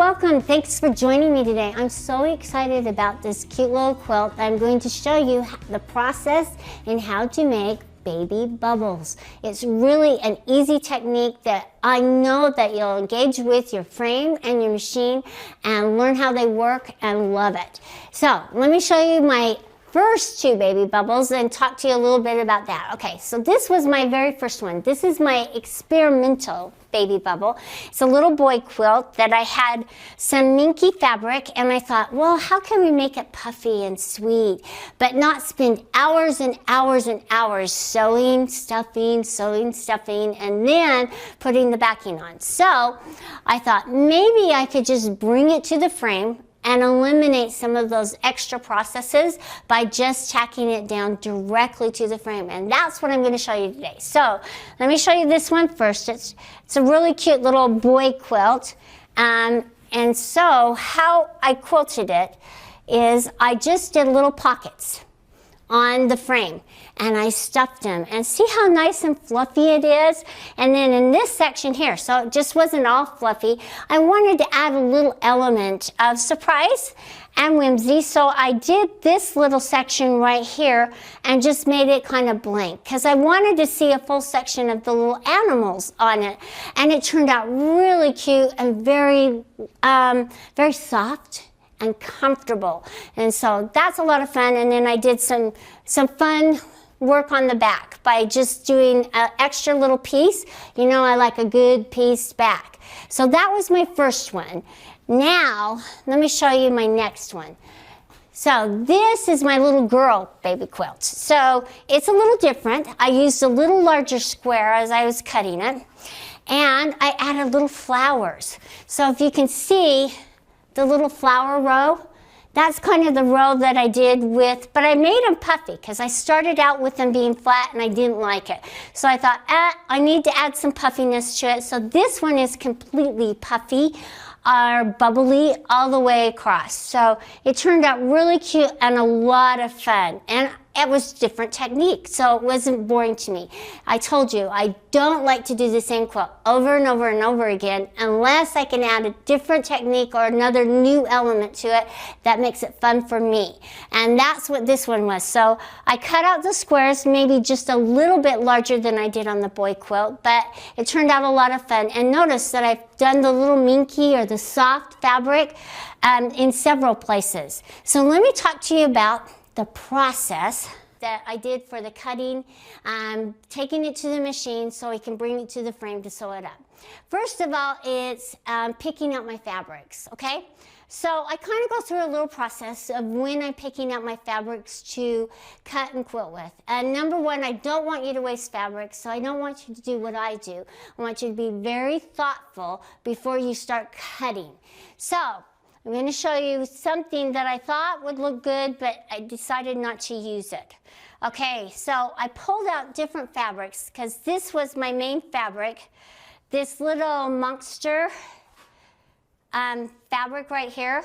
welcome. Thanks for joining me today. I'm so excited about this cute little quilt. I'm going to show you the process and how to make baby bubbles. It's really an easy technique that I know that you'll engage with your frame and your machine and learn how they work and love it. So let me show you my first two baby bubbles and talk to you a little bit about that. Okay, so this was my very first one. This is my experimental baby bubble. It's a little boy quilt that I had some minky fabric, and I thought, well, how can we make it puffy and sweet, but not spend hours and hours and hours sewing, stuffing, and then putting the backing on. So I thought maybe I could just bring it to the frame and eliminate some of those extra processes by just tacking it down directly to the frame. And that's what I'm going to show you today. So let me show you this one first. It's a really cute little boy quilt. And so how I quilted it is I just did little pockets on the frame and I stuffed them, and see how nice and fluffy it is. And then in this section here, so it just wasn't all fluffy, I wanted to add a little element of surprise and whimsy, so I did this little section right here and just made it kind of blank because I wanted to see a full section of the little animals on it, and it turned out really cute and very soft and comfortable. And so that's a lot of fun. And then I did some fun work on the back by just doing an extra little piece. You know, I like a good piece back. So that was my first one. Now, let me show you my next one. So this is my little girl baby quilt. So it's a little different. I used a little larger square as I was cutting it, and I added little flowers. So if you can see the little flower row, that's kind of the row that I did with, but I made them puffy because I started out with them being flat and I didn't like it. So I thought, I need to add some puffiness to it. So this one is completely puffy or bubbly all the way across. So it turned out really cute and a lot of fun. And it was different technique, so it wasn't boring to me. I told you, I don't like to do the same quilt over and over and over again unless I can add a different technique or another new element to it that makes it fun for me. And that's what this one was. So I cut out the squares maybe just a little bit larger than I did on the boy quilt, but it turned out a lot of fun. And notice that I've done the little minky or the soft fabric in several places. So let me talk to you about the process that I did for the cutting, taking it to the machine so I can bring it to the frame to sew it up. First of all, it's picking out my fabrics, okay? So I kind of go through a little process of when I'm picking out my fabrics to cut and quilt with. And number one, I don't want you to waste fabric, so I don't want you to do what I do. I want you to be very thoughtful before you start cutting. So I'm going to show you something that I thought would look good, but I decided not to use it. Okay, so I pulled out different fabrics because this was my main fabric. This little monster fabric right here.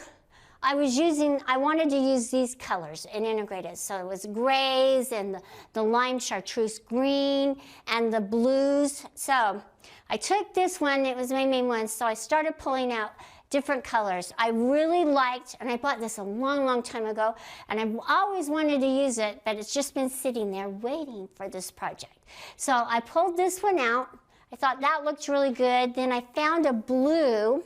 I wanted to use these colors and integrate it. So it was grays and the lime chartreuse green and the blues. So I took this one, it was my main one, so I started pulling out different colors. I really liked, and I bought this a long time ago, and I've always wanted to use it, but it's just been sitting there waiting for this project. So I pulled this one out. I thought that looked really good. Then I found a blue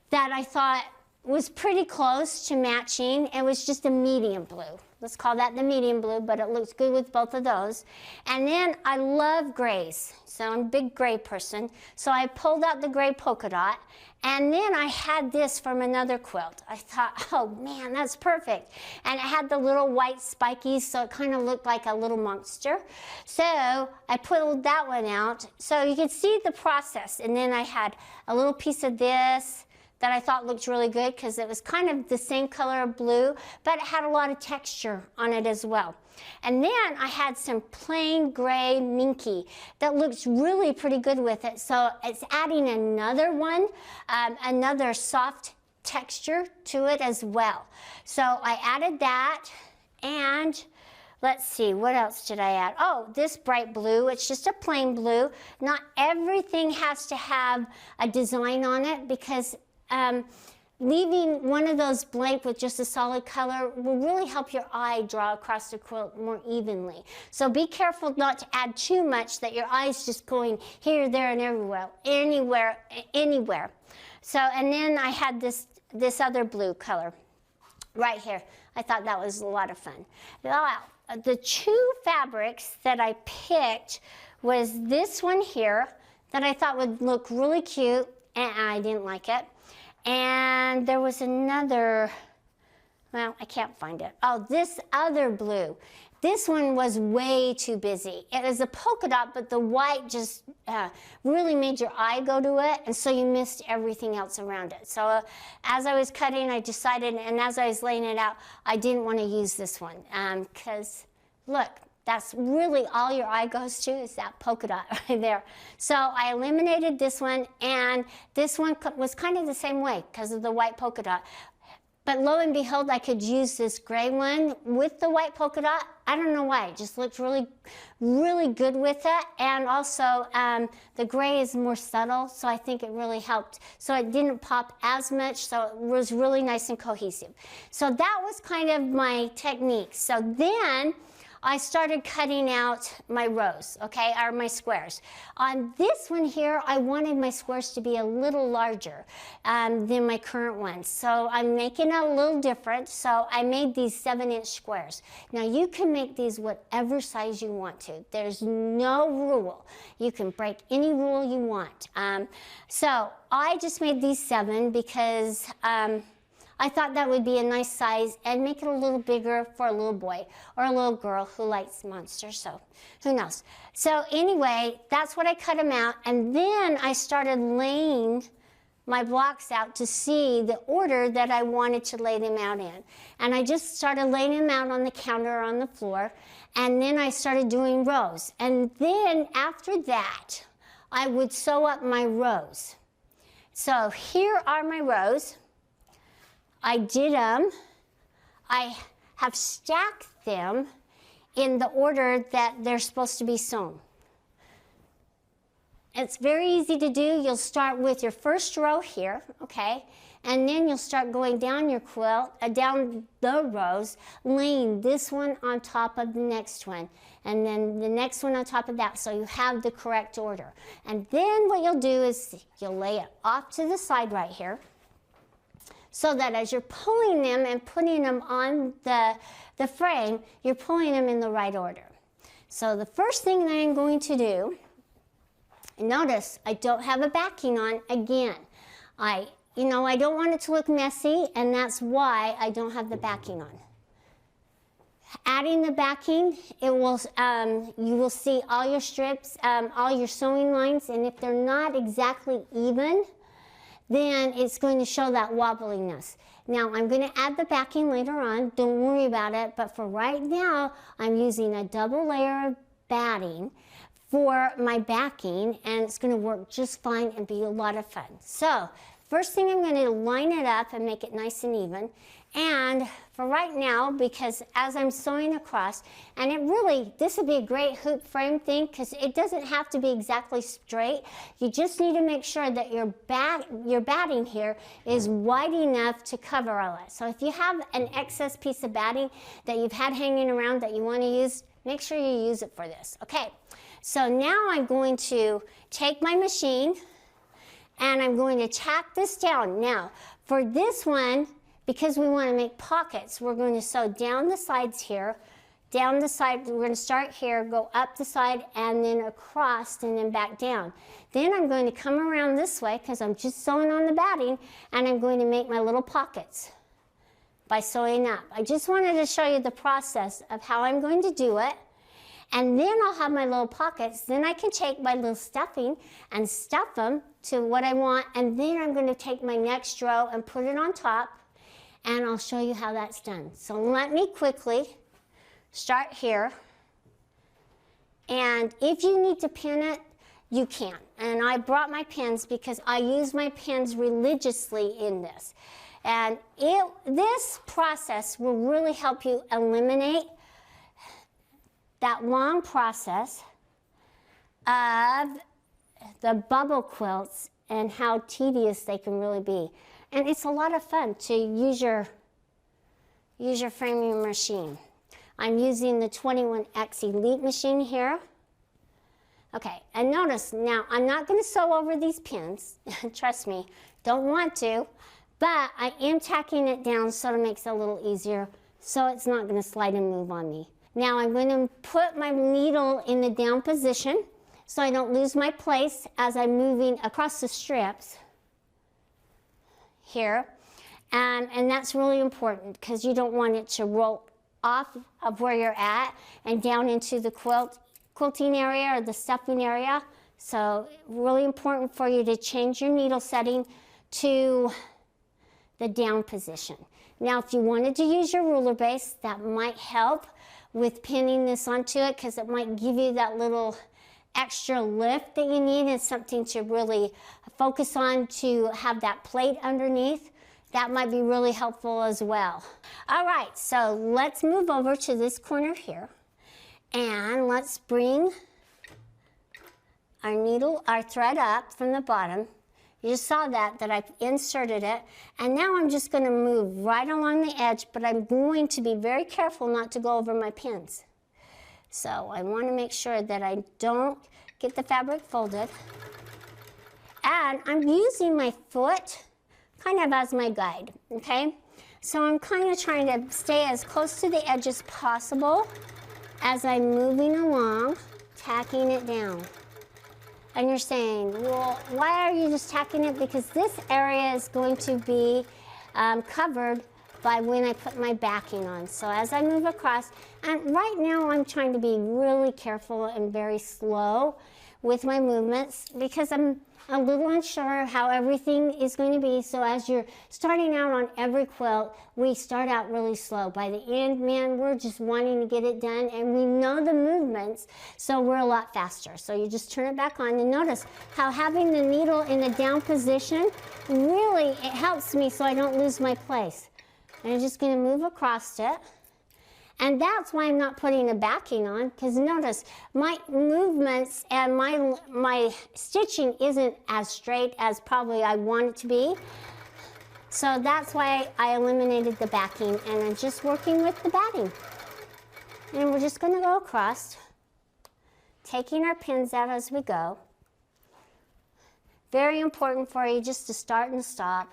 that I thought was pretty close to matching. It was just a medium blue. Let's call that the medium blue, but it looks good with both of those. And then I love grays, so I'm a big gray person. So I pulled out the gray polka dot, and then I had this from another quilt. I thought, oh man, that's perfect. And it had the little white spikies, so it kind of looked like a little monster. So I pulled that one out. So you can see the process. And then I had a little piece of this that I thought looked really good because it was kind of the same color of blue, but it had a lot of texture on it as well. And then I had some plain gray minky that looks really pretty good with it. So it's adding another one, another soft texture to it as well. So I added that, and let's see, what else did I add? Oh, this bright blue, it's just a plain blue. Not everything has to have a design on it, because leaving one of those blank with just a solid color will really help your eye draw across the quilt more evenly. So be careful not to add too much that your eye's just going here, there, and everywhere, anywhere. So, and then I had this other blue color right here. I thought that was a lot of fun. Now, the two fabrics that I picked was this one here that I thought would look really cute, and I didn't like it. And there was another, well, I can't find it. Oh, this other blue. This one was way too busy. It was a polka dot, but the white just really made your eye go to it, and so you missed everything else around it. So as I was cutting, I decided, and as I was laying it out, I didn't want to use this one, because look, that's really all your eye goes to, is that polka dot right there. So I eliminated this one, and this one was kind of the same way because of the white polka dot. But lo and behold, I could use this gray one with the white polka dot. I don't know why, it just looked really, really good with it. And also, the gray is more subtle, so I think it really helped. So it didn't pop as much, so it was really nice and cohesive. So that was kind of my technique. So then I started cutting out my rows, okay, or my squares. On this one here, I wanted my squares to be a little larger than my current ones. So I'm making it a little different. So I made these 7-inch squares. Now you can make these whatever size you want to. There's no rule. You can break any rule you want. So I just made these 7 because I thought that would be a nice size and make it a little bigger for a little boy or a little girl who likes monsters, so who knows. So anyway, that's what I cut them out, and then I started laying my blocks out to see the order that I wanted to lay them out in. And I just started laying them out on the counter or on the floor, and then I started doing rows. And then after that, I would sew up my rows. So here are my rows. I did them. I have stacked them in the order that they're supposed to be sewn. It's very easy to do. You'll start with your first row here, okay? And then you'll start going down your quilt, down the rows, laying this one on top of the next one, and then the next one on top of that, so you have the correct order. And then what you'll do is you'll lay it off to the side right here, so that as you're pulling them and putting them on the frame, you're pulling them in the right order. So the first thing that I'm going to do, notice I don't have a backing on again. I don't want it to look messy, and that's why I don't have the backing on. Adding the backing, it will, you will see all your strips, all your sewing lines, and if they're not exactly even, then it's going to show that wobbliness. Now I'm going to add the backing later on, don't worry about it, but for right now I'm using a double layer of batting for my backing, and it's going to work just fine and be a lot of fun. So first thing, I'm going to line it up and make it nice and even. And for right now, because as I'm sewing across, and this would be a great hoop frame thing because it doesn't have to be exactly straight. You just need to make sure that your batting here is wide enough to cover all that. So if you have an excess piece of batting that you've had hanging around that you want to use, make sure you use it for this. Okay, so now I'm going to take my machine and I'm going to tack this down. Now, for this one, because we want to make pockets, we're going to sew down the sides here, down the side, we're going to start here, go up the side, and then across, and then back down. Then I'm going to come around this way, because I'm just sewing on the batting, and I'm going to make my little pockets by sewing up. I just wanted to show you the process of how I'm going to do it. And then I'll have my little pockets. Then I can take my little stuffing and stuff them to what I want. And then I'm going to take my next row and put it on top. And I'll show you how that's done. So let me quickly start here. And if you need to pin it, you can. And I brought my pins because I use my pins religiously in this. And this process will really help you eliminate that long process of the bubble quilts and how tedious they can really be. And it's a lot of fun to use your framing machine. I'm using the 21X Elite machine here. Okay, and notice now I'm not going to sew over these pins. Trust me, don't want to, but I am tacking it down so it makes it a little easier so it's not going to slide and move on me. Now I'm going to put my needle in the down position so I don't lose my place as I'm moving across the strips here. And that's really important because you don't want it to roll off of where you're at and down into the quilting area or the stuffing area. So really important for you to change your needle setting to the down position. Now if you wanted to use your ruler base, that might help with pinning this onto it because it might give you that little extra lift that you need and something to really focus on to have that plate underneath. That might be really helpful as well. All right, so let's move over to this corner here and let's bring our thread up from the bottom. You just saw that I inserted it, and now I'm just going to move right along the edge, but I'm going to be very careful not to go over my pins. So I want to make sure that I don't get the fabric folded. And I'm using my foot kind of as my guide, okay? So I'm kind of trying to stay as close to the edge as possible as I'm moving along, tacking it down. And you're saying, well, why are you just tacking it? Because this area is going to be covered by when I put my backing on. So as I move across, and right now I'm trying to be really careful and very slow with my movements because I'm a little unsure how everything is going to be. So as you're starting out on every quilt, we start out really slow. By the end, man, we're just wanting to get it done and we know the movements, so we're a lot faster. So you just turn it back on and notice how having the needle in the down position, really it helps me so I don't lose my place. And I'm just going to move across it. And that's why I'm not putting a backing on, because notice my movements and my stitching isn't as straight as probably I want it to be. So that's why I eliminated the backing and I'm just working with the batting. And we're just going to go across, taking our pins out as we go. Very important for you just to start and stop.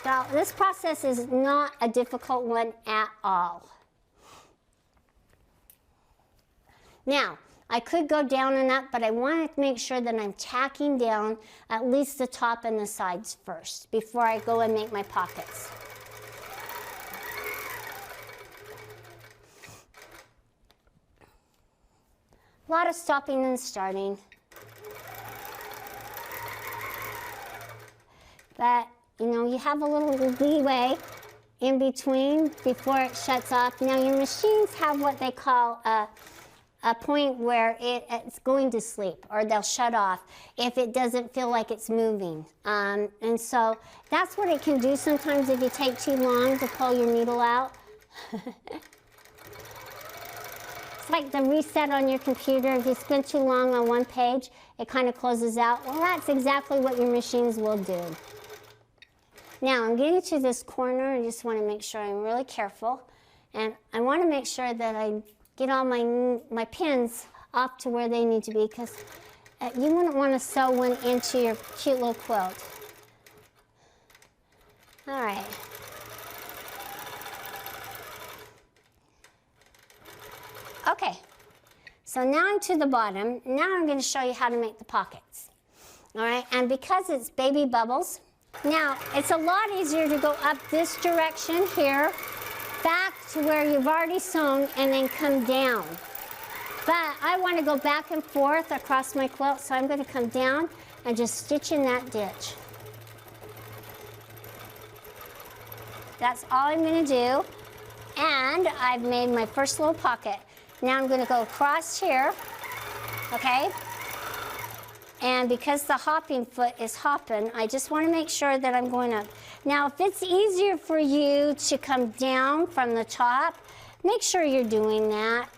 Now, this process is not a difficult one at all. Now, I could go down and up, but I want to make sure that I'm tacking down at least the top and the sides first before I go and make my pockets. A lot of stopping and starting. But you know, you have a little leeway in between before it shuts off. Now your machines have what they call a point where it's going to sleep or they'll shut off if it doesn't feel like it's moving. And so that's what it can do sometimes if you take too long to pull your needle out. It's like the reset on your computer. If you spend too long on one page, it kind of closes out. Well, that's exactly what your machines will do. Now I'm getting to this corner. I just want to make sure I'm really careful. And I want to make sure that I get all my pins off to where they need to be because you wouldn't want to sew one into your cute little quilt. All right. Okay, so now I'm to the bottom. Now I'm going to show you how to make the pockets. All right, and because it's baby bubbles, now it's a lot easier to go up this direction here, back to where you've already sewn, and then come down. But I want to go back and forth across my quilt, so I'm going to come down and just stitch in that ditch. That's all I'm going to do, and I've made my first little pocket. Now I'm going to go across here, okay? And because the hopping foot is hopping, I just want to make sure that I'm going up. Now, if it's easier for you to come down from the top, make sure you're doing that.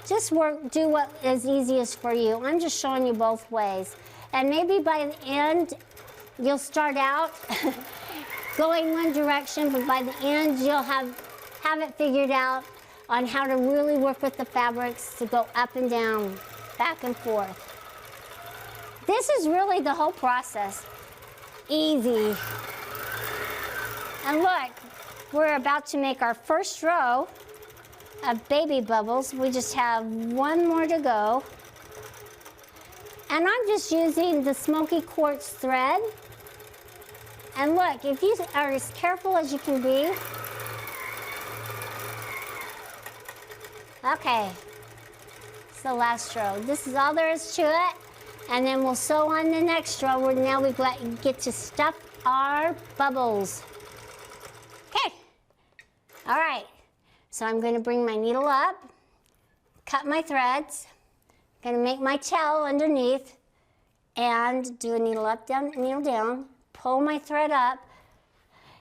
Just do what is easiest for you. I'm just showing you both ways. And maybe by the end, you'll start out going one direction, but by the end, you'll have it figured out on how to really work with the fabrics to go up and down, back and forth. This is really the whole process. Easy. And look, we're about to make our first row of baby bubbles. We just have one more to go. And I'm just using the smoky quartz thread. And look, if you are as careful as you can be. Okay, it's the last row. This is all there is to it. And then we'll sew on the next row where now we get to stuff our bubbles. Okay, all right. So I'm going to bring my needle up, cut my threads, going to make my tail underneath, and do a needle up, down, needle down, pull my thread up.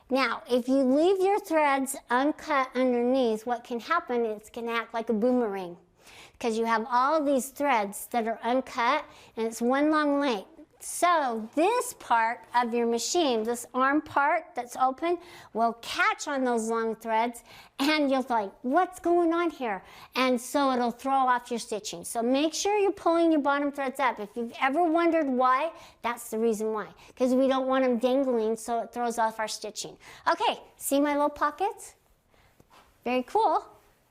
Now, if you leave your threads uncut underneath, what can happen is it can act like a boomerang because you have all these threads that are uncut and it's one long length. So this part of your machine, this arm part that's open, will catch on those long threads and you'll like, what's going on here? And so it'll throw off your stitching. So make sure you're pulling your bottom threads up. If you've ever wondered why, that's the reason why. Because we don't want them dangling so it throws off our stitching. Okay, see my little pockets? Very cool,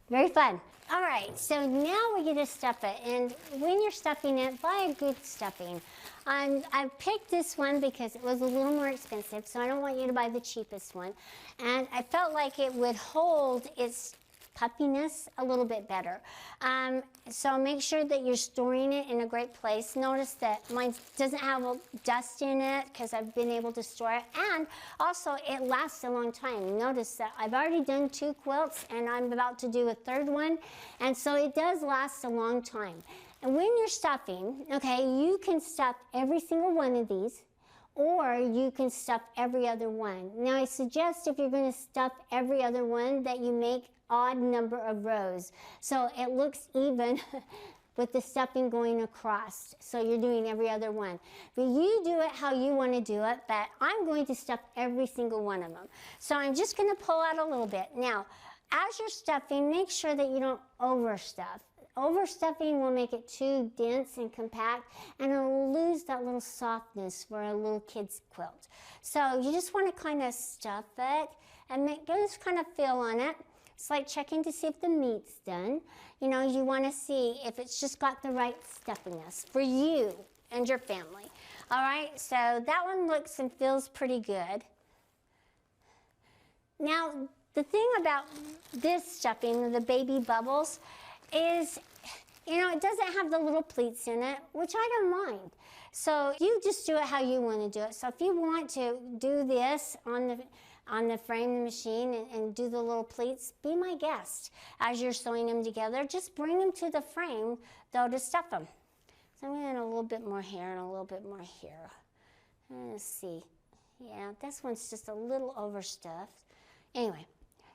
very fun. All right, so now we get to stuff it. And when you're stuffing it, buy a good stuffing. I picked this one because it was a little more expensive, so I don't want you to buy the cheapest one. And I felt like it would hold its puffiness a little bit better. So make sure that you're storing it in a great place. Notice that mine doesn't have dust in it because I've been able to store it. And also it lasts a long time. Notice that I've already done 2 quilts and I'm about to do a 3rd one. And so it does last a long time. And when you're stuffing, okay, you can stuff every single one of these, or you can stuff every other one. Now I suggest if you're going to stuff every other one that you make odd number of rows so it looks even with the stuffing going across. So you're doing every other one. But you do it how you want to do it, but I'm going to stuff every single one of them. So I'm just going to pull out a little bit. Now, as you're stuffing, make sure that you don't overstuff. Overstuffing will make it too dense and compact and it will lose that little softness for a little kid's quilt. So you just want to kind of stuff it and just kind of feel on it. It's like checking to see if the meat's done. You know, you want to see if it's just got the right stuffiness for you and your family. All right, so that one looks and feels pretty good. Now, the thing about this stuffing, the baby bubbles, is, you know, it doesn't have the little pleats in it, which I don't mind. So you just do it how you want to do it. So if you want to do this on the frame, the machine, and do the little pleats, be my guest. As you're sewing them together, just bring them to the frame, though, to stuff them. So I'm going to add a little bit more here and a little bit more here. Let's see. Yeah, this one's just a little overstuffed. Anyway.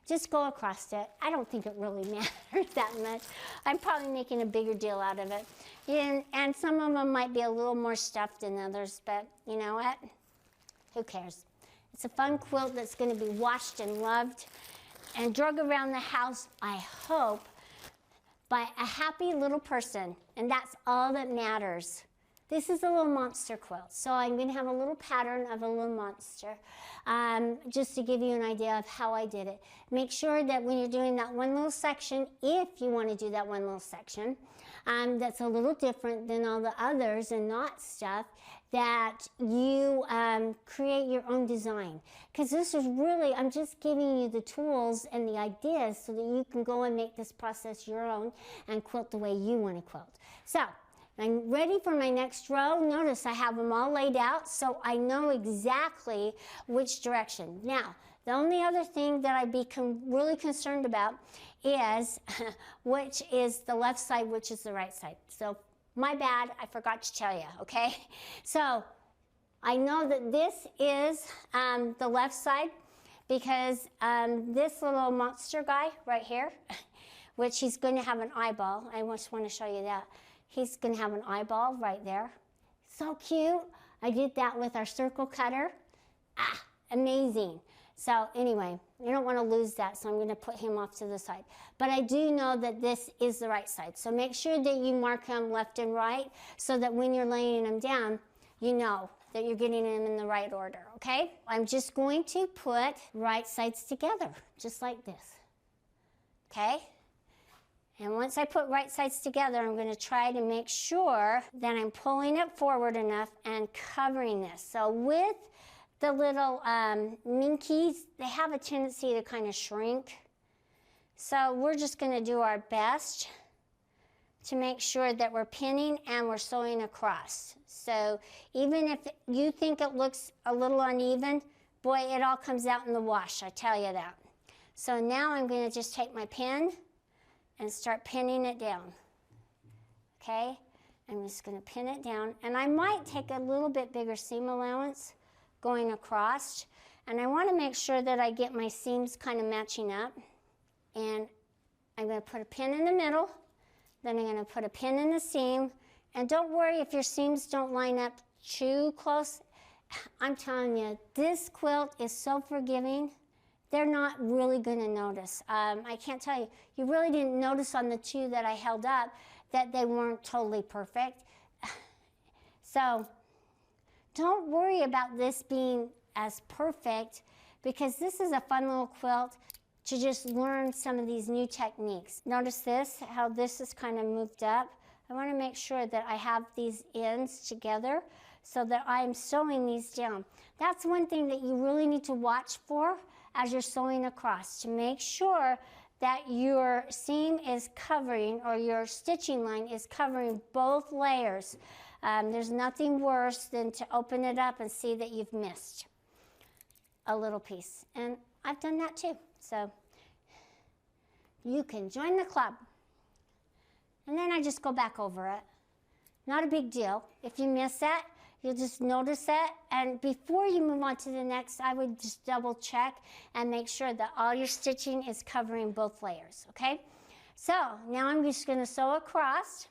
Just go across it. I don't think it really matters that much. I'm probably making a bigger deal out of it. And some of them might be a little more stuffed than others, but you know what? Who cares? It's a fun quilt that's going to be washed and loved and drug around the house, I hope, by a happy little person. And that's all that matters. This is a little monster quilt, so I'm going to have a little pattern of a little monster, just to give you an idea of how I did it. Make sure that when you're doing that one little section, if you want to do that one little section, that's a little different than all the others and not stuff, that you create your own design. Because this is really, I'm just giving you the tools and the ideas so that you can go and make this process your own and quilt the way you want to quilt. So, I'm ready for my next row. Notice I have them all laid out so I know exactly which direction. Now, the only other thing that I'd be really concerned about is which is the left side, which is the right side. So my bad, I forgot to tell you, okay? So I know that this is the left side because this little monster guy right here, which he's going to have an eyeball. I just want to show you that. He's going to have an eyeball right there. So cute. I did that with our circle cutter. Ah, amazing. So anyway, you don't want to lose that, so I'm going to put him off to the side. But I do know that this is the right side. So make sure that you mark him left and right so that when you're laying him down, you know that you're getting them in the right order, okay? I'm just going to put right sides together, just like this, okay? And once I put right sides together, I'm going to try to make sure that I'm pulling it forward enough and covering this. So with the little minkies, they have a tendency to kind of shrink. So we're just going to do our best to make sure that we're pinning and we're sewing across. So even if you think it looks a little uneven, boy, it all comes out in the wash, I tell you that. So now I'm going to just take my pin and start pinning it down. Okay? I'm just going to pin it down. And I might take a little bit bigger seam allowance going across. And I want to make sure that I get my seams kind of matching up. And I'm going to put a pin in the middle. Then I'm going to put a pin in the seam. And don't worry if your seams don't line up too close. I'm telling you, this quilt is so forgiving. They're not really going to notice. I can't tell you. You really didn't notice on the two that I held up that they weren't totally perfect. So don't worry about this being as perfect because this is a fun little quilt to just learn some of these new techniques. Notice this, how this is kind of moved up. I want to make sure that I have these ends together so that I'm sewing these down. That's one thing that you really need to watch for as you're sewing across, to make sure that your seam is covering, or your stitching line is covering both layers. There's nothing worse than to open it up and see that you've missed a little piece. And I've done that too. So you can join the club. And then I just go back over it. Not a big deal. If you miss that, you'll just notice that. And before you move on to the next, I would just double check and make sure that all your stitching is covering both layers, okay? So now I'm just gonna sew across.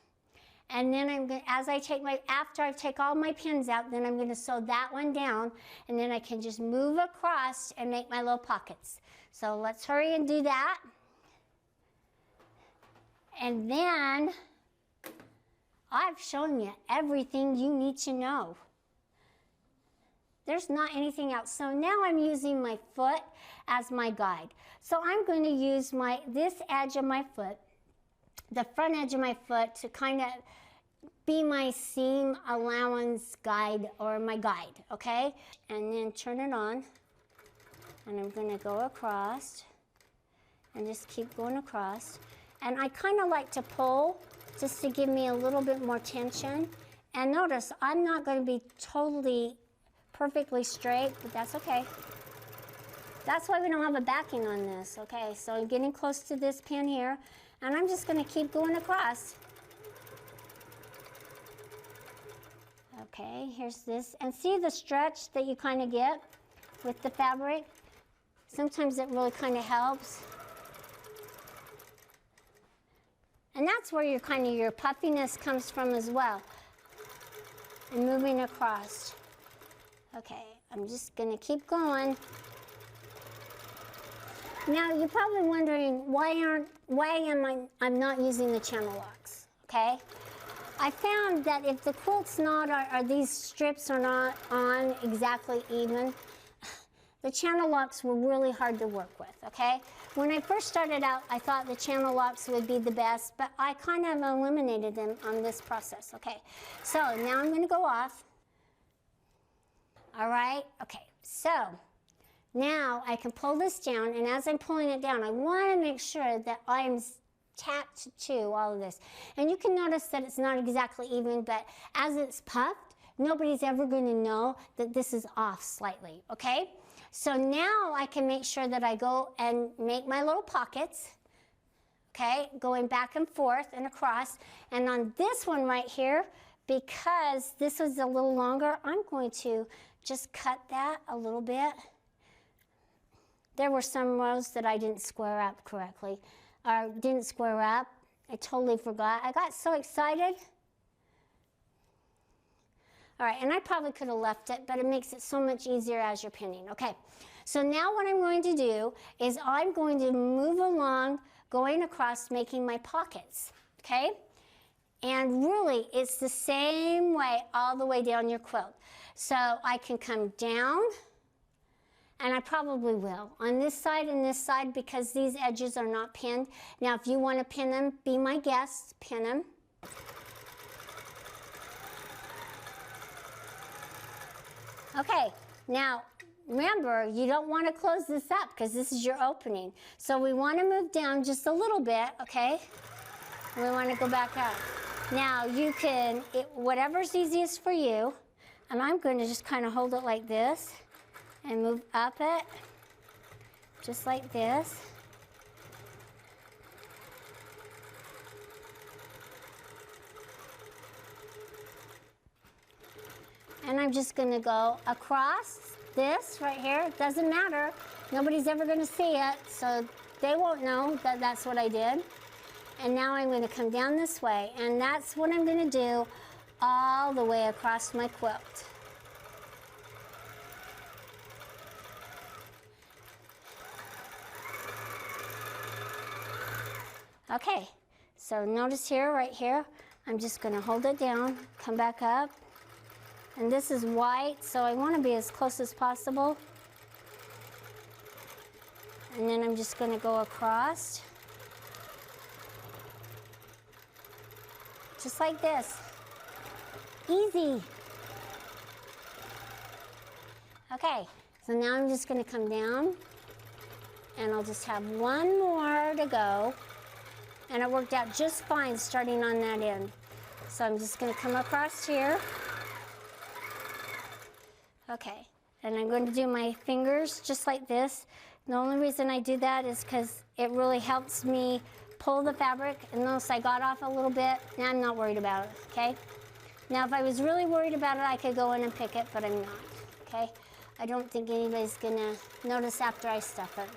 And then I'm going to, after I take all my pins out, then I'm going to sew that one down, and then I can just move across and make my little pockets. So let's hurry and do that. And then I've shown you everything you need to know. There's not anything else. So now I'm using my foot as my guide. So I'm going to use this edge of my foot, the front edge of my foot, to kind of be my seam allowance guide, or my guide, okay? And then turn it on, and I'm going to go across and just keep going across. And I kind of like to pull just to give me a little bit more tension. And notice, I'm not going to be totally perfectly straight, but that's okay. That's why we don't have a backing on this, okay? So I'm getting close to this pin here, and I'm just going to keep going across. Okay, here's this. And see the stretch that you kind of get with the fabric? Sometimes it really kind of helps. And that's where your puffiness comes from as well. And moving across. Okay, I'm just going to keep going. Now you're probably wondering I'm not using the channel locks, okay? I found that if the quilt's not, or these strips are not on exactly even, the channel locks were really hard to work with, okay? When I first started out, I thought the channel locks would be the best, but I kind of eliminated them on this process, okay? So now I'm gonna go off. All right, okay, so now I can pull this down, and as I'm pulling it down, I wanna make sure that I'm tapped to all of this. And you can notice that it's not exactly even, but as it's puffed, nobody's ever going to know that this is off slightly, okay? So now I can make sure that I go and make my little pockets, okay, going back and forth and across. And on this one right here, because this was a little longer, I'm going to just cut that a little bit. There were some rows that I didn't square up correctly, or didn't square up. I totally forgot. I got so excited. All right, and I probably could have left it, but it makes it so much easier as you're pinning. Okay, so now what I'm going to do is I'm going to move along, going across, making my pockets, okay? And really, it's the same way all the way down your quilt. So I can come down, and I probably will, on this side and this side, because these edges are not pinned. Now, if you want to pin them, be my guest, pin them. Okay, now remember, you don't want to close this up because this is your opening. So we want to move down just a little bit, okay? We want to go back up. Now you can, whatever's easiest for you, and I'm going to just kind of hold it like this and move up it, just like this. And I'm just going to go across this right here. It doesn't matter. Nobody's ever going to see it, so they won't know that that's what I did. And now I'm going to come down this way, and that's what I'm going to do all the way across my quilt. Okay, so notice here, right here, I'm just going to hold it down, come back up. And this is white, so I want to be as close as possible. And then I'm just going to go across. Just like this. Easy. Okay, so now I'm just going to come down, and I'll just have one more to go. And it worked out just fine starting on that end. So I'm just going to come across here. Okay, and I'm going to do my fingers just like this. The only reason I do that is because it really helps me pull the fabric, and notice I got off a little bit. Now I'm not worried about it, okay? Now if I was really worried about it, I could go in and pick it, but I'm not, okay? I don't think anybody's gonna notice after I stuff it.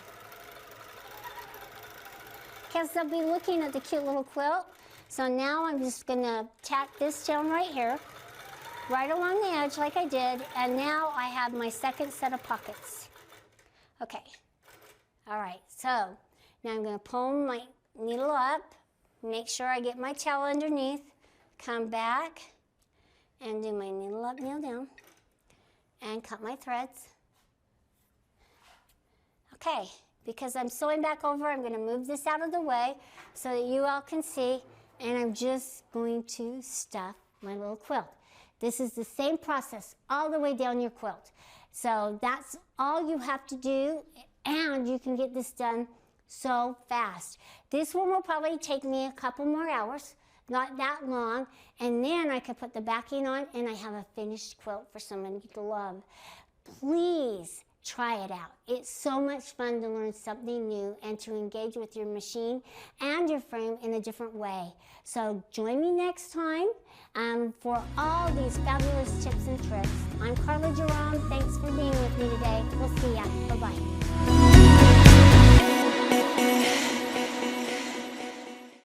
Because they'll be looking at the cute little quilt. So now I'm just gonna tack this down right here, right along the edge like I did, and now I have my second set of pockets. Okay, all right, so now I'm gonna pull my needle up, make sure I get my tail underneath, come back, and do my needle up, needle down, and cut my threads. Okay, because I'm sewing back over, I'm gonna move this out of the way so that you all can see, and I'm just going to stuff my little quilt. This is the same process all the way down your quilt. So that's all you have to do, and you can get this done so fast. This one will probably take me a couple more hours, not that long, and then I can put the backing on and I have a finished quilt for somebody to love. Please try it out. It's so much fun to learn something new and to engage with your machine and your frame in a different way. So join me next time for all these fabulous tips and tricks. I'm Karla Gerome. Thanks for being with me today. We'll see ya. Bye-bye.